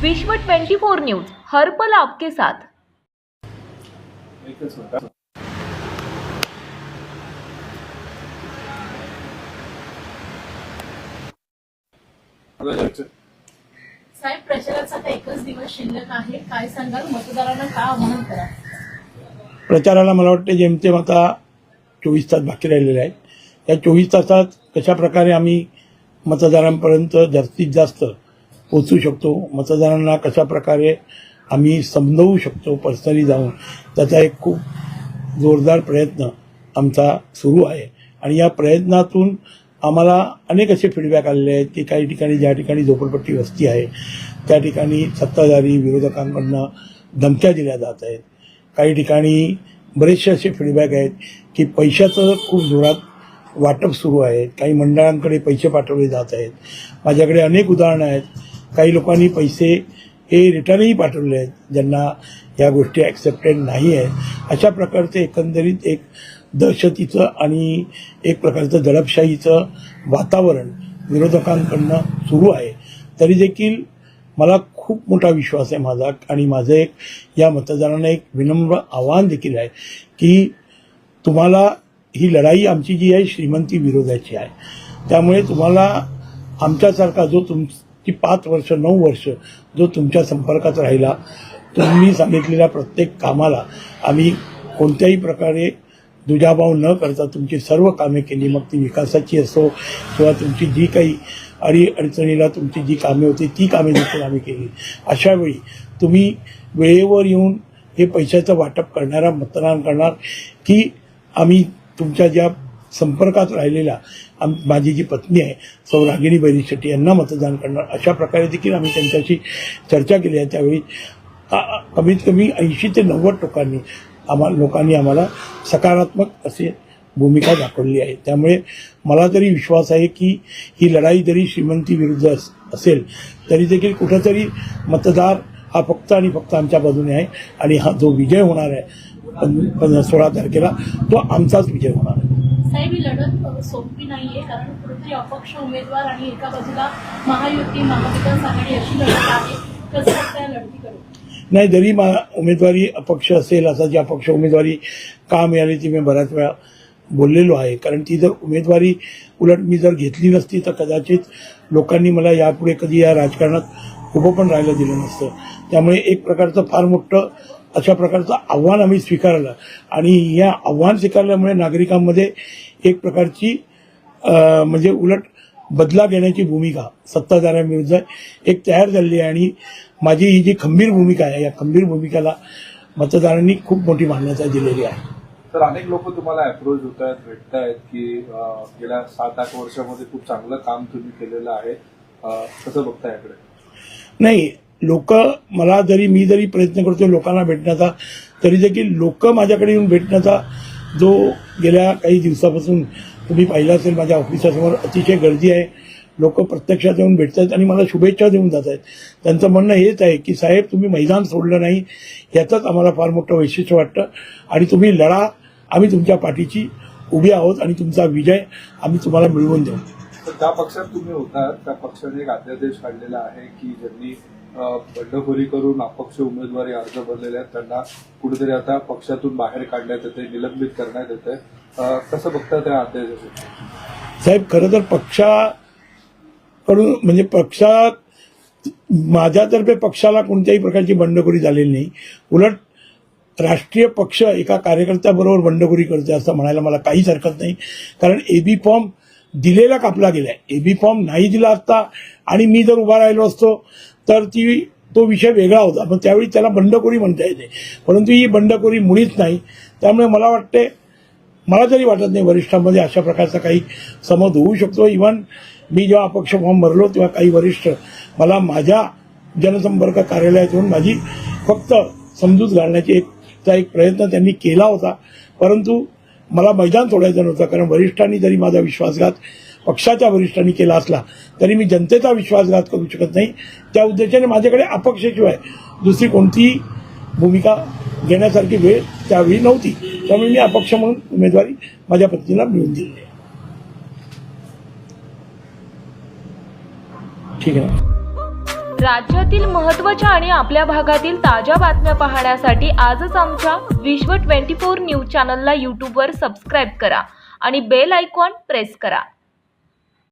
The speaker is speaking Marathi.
विश्व 24 न्यूज हर पल आपके साथ। साहेब, प्रचाराचा आता एकच दिवस शिल्लक आहे, काय सांगाल? मतदारांना काय आवाहन करा? प्रचाराला मला वाटते जेमतेम आता 24 तास बाकी राहिलेले आहेत। या 24 तासात कशा प्रकारे आम्ही मतदारांपर्यंत जास्तीत जास्त पोहोचू शकतो, मतदारांना कशा प्रकारे आम्ही समजवू शकतो पर्सनली जाऊन, त्याचा एक खूप जोरदार प्रयत्न आमचा सुरू आहे। आणि या प्रयत्नातून आम्हाला अनेक असे फीडबॅक आलेले आहेत की काही ठिकाणी ज्या ठिकाणी झोपडपट्टी वस्ती आहे त्या ठिकाणी सत्ताधारी विरोधकांकडून धमक्या दिल्या जात आहेत। काही ठिकाणी बरेचसे असे फीडबॅक आहेत की पैशाचं खूप जोरात वाटप सुरू आहे, काही मंडळांकडे पैसे पाठवले जात आहेत। माझ्याकडे अनेक उदाहरणं आहेत, काही लोकांनी पैसे हे रिटर्नही पाठवले आहेत ज्यांना या गोष्टी ॲक्सेप्टेड नाही आहेत। अशा प्रकारचे एकंदरीत एक दहशतीचं आणि एक प्रकारचं दडपशाहीचं वातावरण विरोधकांकडनं सुरू आहे। तरी देखील मला खूप मोठा विश्वास आहे माझा, आणि माझं एक या मतदारांना एक विनम्र आव्हान देखील आहे की तुम्हाला ही लढाई आमची जी आहे श्रीमंती विरोधाची आहे। त्यामुळे तुम्हाला आमच्यासारखा जो तुमची 5 वर्ष 9 वर्ष जो तुमच्या संपर्कात राहिला, तुम्ही सांगितलेल्या प्रत्येक कामाला आम्ही कोणत्याही प्रकारे दुजाभाव न करता तुमची सर्व कामे केली, मग ती विकासाची असो किंवा तुमची जी काही अडीअडचणीला तुमची जी कामे होती ती कामे देखील आम्ही केली। अशा वेळी तुम्ही वेळेवर येऊन हे पैशाचं वाटप करणारा मतदान करणार की आम्ही तुमच्या ज्या संपर्कात राहिलेल्या माझी जी पत्नी आहे सौ रागिणी बैरी शेट्टी यांना मतदान करणार, अशा प्रकारे देखील आम्ही त्यांच्याशी चर्चा केली आहे। त्यावेळी कमीत कमी 80 ते 90% लोकांनी आम्हाला सकारात्मक असे भूमिका दाखवली आहे। त्यामुळे मला तरी विश्वास आहे की ही लढाई जरी श्रीमंती विरुद्ध असेल तरी देखील कुठेतरी मतदार हा फक्त आणि फक्त आमच्या बाजूने आहे, आणि हा जो विजय होणार आहे 16 तारखेला तो आमचाच विजय होणार आहे। साहेब, ही लढत सोपी नाहीये, कारण कुठेतरी अपक्ष उमेदवार आणि एका बाजूला महायुती महाविकास आघाडी अशी लढत आहे। कसं वाटतं या लढतीकडे? नाही, जरी उमेदवारी अपक्ष असेल, असा जी अपक्ष उमेदवारी का मिळाली ती मी बऱ्याच वेळा बोललेलो आहे। कारण ती जर उमेदवारी उलट मी जर घेतली नसती तर कदाचित लोकांनी मला यापुढे कधी या राजकारणात उभं पण राहायला दिलं नसतं। त्यामुळे एक प्रकारचं फार मोठं अशा प्रकारचं आव्हान आम्ही स्वीकारलं, आणि या आव्हान स्वीकारल्यामुळे नागरिकांमध्ये एक प्रकारची म्हणजे उलट बदला घेण्याची भूमिका सत्ताधाऱ्यांविरुद्ध एक तयार झाली आहे। आणि माझी ही जी खंबीर भूमिका आहे या खंबीर भूमिकेला मतदारांनी खूप मोठी मान्यता दिलेली आहे। तर अनेक लोक तुम्हाला अप्रोच होत आहेत, भेटत आहेत की गेल्या 7-8 वर्षामध्ये खूप चांगलं काम तुम्ही केलेलं आहे, कसं बघता याकडे? नाही, लोक मला मी जरी प्रयत्न करतो लोकांना भेटण्याचा, तरी देखील लोक माझ्याकडे येऊन भेटण्याचा जो गेल्या काही दिवसापासून तुम्ही पाहिलं असेल माझ्या ऑफिसासमोर अतिशय गर्दी आहे। लोक प्रत्यक्षात येऊन भेटत आहेत आणि मला शुभेच्छा देऊन जात आहेत। त्यांचं म्हणणं हेच आहे की साहेब, तुम्ही मैदान सोडलं नाही, याचंच आम्हाला फार मोठं वैशिष्ट्य वाटतं, आणि तुम्ही लढा, आम्ही तुमच्या पाठीशी उभी आहोत आणि तुमचा विजय आम्ही तुम्हाला मिळवून देऊ। तर त्या पक्षात तुम्ही होता, त्या पक्षाने एक अध्यादेश काढलेला आहे की ज्यांनी बंडखोरी करून अपक्ष उमेदवारी अर्ज भरलेले आहेत त्यांना कुठेतरी आता पक्षातून बाहेर काढण्यात येते, निलंबित करण्यात येते, कसं बघता त्या अध्यादेशाचं? साहेब, खरं तर पक्षाकडून म्हणजे पक्षात माझ्यातर्फे पक्षाला कोणत्याही प्रकारची बंडखोरी झालेली नाही। उलट राष्ट्रीय पक्ष एका कार्यकर्त्याबरोबर बंडखोरी करते असं म्हणायला मला काहीच हरकत नाही। कारण एबी फॉर्म दिलेला कापला गेलाय, एबी फॉर्म नाही दिला असता आणि मी जर उभा राहिलो असतो तर तो विषय वेगळा होता, पण त्यावेळी त्याला बंडखोरी म्हणता येते, परंतु ही बंडखोरी मुळीच नाही। त्यामुळे मला तरी वाटत नाही वरिष्ठांमध्ये अशा प्रकारचा काही समज होऊ शकतो। इव्हन मी जेव्हा अपक्ष फॉर्म भरलो तेव्हा काही वरिष्ठ मला माझ्या जनसंपर्क कार्यालयात येऊन माझी फक्त समजूत घालण्याची एक प्रयत्न त्यांनी केला होता, परंतु मला मैदान सोडायचं नव्हतं। कारण वरिष्ठांनी जरी माझा विश्वासघात पक्षाच्या वरिष्ठांनी केला असला तरी मी जनतेचा विश्वासघात करू शकत नाही। त्या उद्देशाने माझ्याकडे अपक्षाशिवाय दुसरी कोणतीही भूमिका घेण्यासारखी वेळ त्यावेळी नव्हती, त्यामुळे मी अपक्ष म्हणून उमेदवारी माझ्या पत्नीला मिळवून दिली आहे। ठीक आहे ना? राज्यातील महत्त्वाच्या आणि आपल्या भागातील ताज्या बातम्या पाहण्यासाठी आजच आमच्या विश्व 24 न्यूज चॅनलला यूट्यूबवर सबस्क्राईब करा आणि बेल आयकॉन प्रेस करा.